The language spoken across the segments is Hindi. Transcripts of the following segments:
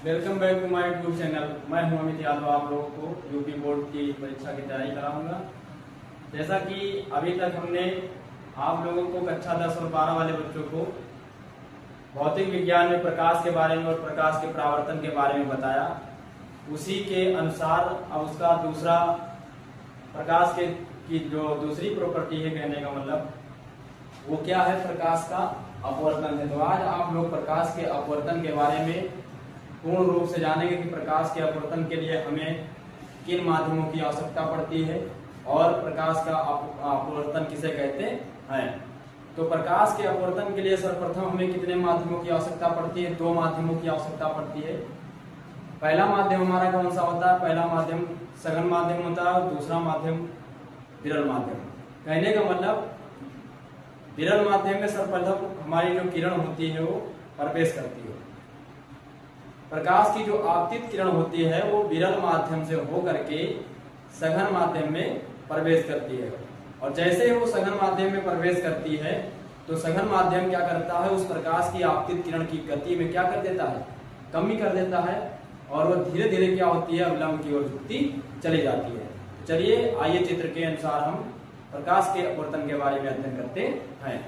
Welcome back to my YouTube channel. मैं हूं अमित यादव, आप लोगों को यूपी बोर्ड की परीक्षा की तैयारी कराऊंगा। जैसा कि अभी तक हमने आप लोगों को कक्षा 10 और 12 वाले बच्चों को भौतिक विज्ञान में प्रकाश के बारे में और प्रकाश के परावर्तन के बारे में बताया, उसी के अनुसार अब उसका दूसरा प्रकाश के की जो दूसरी प्रॉपर्टी है, कहने का मतलब वो क्या है, प्रकाश का अपवर्तन है। तो आज आप लोग प्रकाश के अपवर्तन के बारे में पूर्ण रूप से जानेंगे कि प्रकाश के अपवर्तन के लिए हमें किन माध्यमों की आवश्यकता पड़ती है और प्रकाश का अपवर्तन किसे कहते हैं। तो प्रकाश के अपवर्तन के लिए सर्वप्रथम हमें कितने माध्यमों की आवश्यकता पड़ती है? दो माध्यमों की आवश्यकता पड़ती है। पहला माध्यम हमारा कौन सा होता है? पहला माध्यम सघन माध्यम होता है और दूसरा माध्यम विरल माध्यम। कहने का मतलब विरल माध्यम में सर्वप्रथम हमारी जो किरण होती है वो प्रवेश करती है। प्रकाश की जो आपतित किरण होती है वो विरल माध्यम से होकर के सघन माध्यम में प्रवेश करती है, और जैसे ही वो सघन माध्यम में प्रवेश करती है तो सघन माध्यम क्या करता है, उस प्रकाश की आपतित किरण की गति में क्या कर देता है, कमी कर देता है, और वो धीरे धीरे क्या होती है, अवलंब की ओर झुकती चली जाती है। चलिए आइए चित्र के अनुसार हम प्रकाश के अपवर्तन के बारे में अध्ययन करते हैं।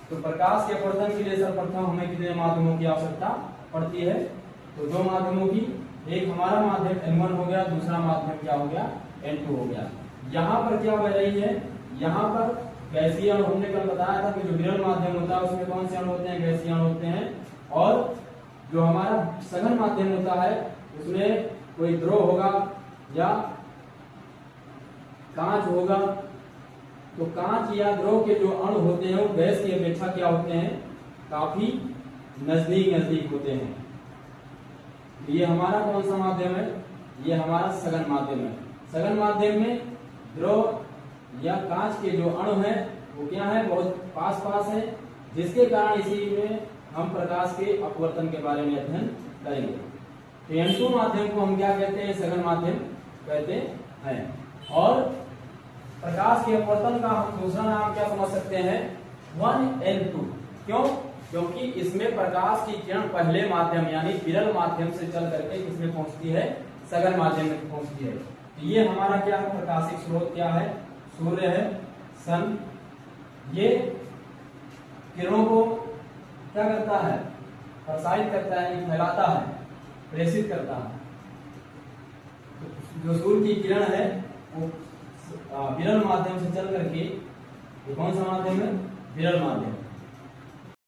तो प्रकाश के अपवर्तन के लिए सर्वप्रथम हमें कितने माध्यमों की आवश्यकता पड़ती है? तो दो माध्यमों की, एक हमारा माध्यम N1 हो गया, दूसरा माध्यम क्या हो गया, N2 हो गया। यहाँ पर क्या हो रही है, यहाँ पर गैसीय अणु, हमने कल बताया था कि जो विरल माध्यम होता है उसमें कौन से अणु होते हैं, गैसीय अणु होते हैं, और जो हमारा सघन माध्यम होता है उसमें कोई द्रव होगा या कांच होगा। तो कांच या द्रव के जो अणु होते हैं वो गैस की अपेक्षा क्या होते हैं, काफी नजदीक नजदीक होते हैं। ये हमारा कौन सा माध्यम है, ये हमारा सघन माध्यम है। सघन माध्यम में द्रव या कांच के जो अणु हैं वो क्या है, बहुत पास पास है, जिसके कारण इसी में हम प्रकाश के अपवर्तन के बारे में अध्ययन करेंगे। तो N2 माध्यम को हम क्या कहते हैं, सघन माध्यम कहते हैं। और प्रकाश के अपवर्तन का हम दूसरा नाम क्या समझ सकते हैं, 1N2। क्यों? क्योंकि इसमें प्रकाश की किरण पहले माध्यम यानी विरल माध्यम से चल करके किसमें पहुंचती है, सघन माध्यम में पहुंचती है। तो ये हमारा क्या है, प्रकाशिक स्रोत क्या है, सूर्य है, सन। ये किरणों को क्या करता है, प्रसारित करता है, फैलाता है, प्रेषित करता है। जो सूर्य की किरण है वो विरल माध्यम से चल करके, ये कौन सा माध्यम है, विरल माध्यम।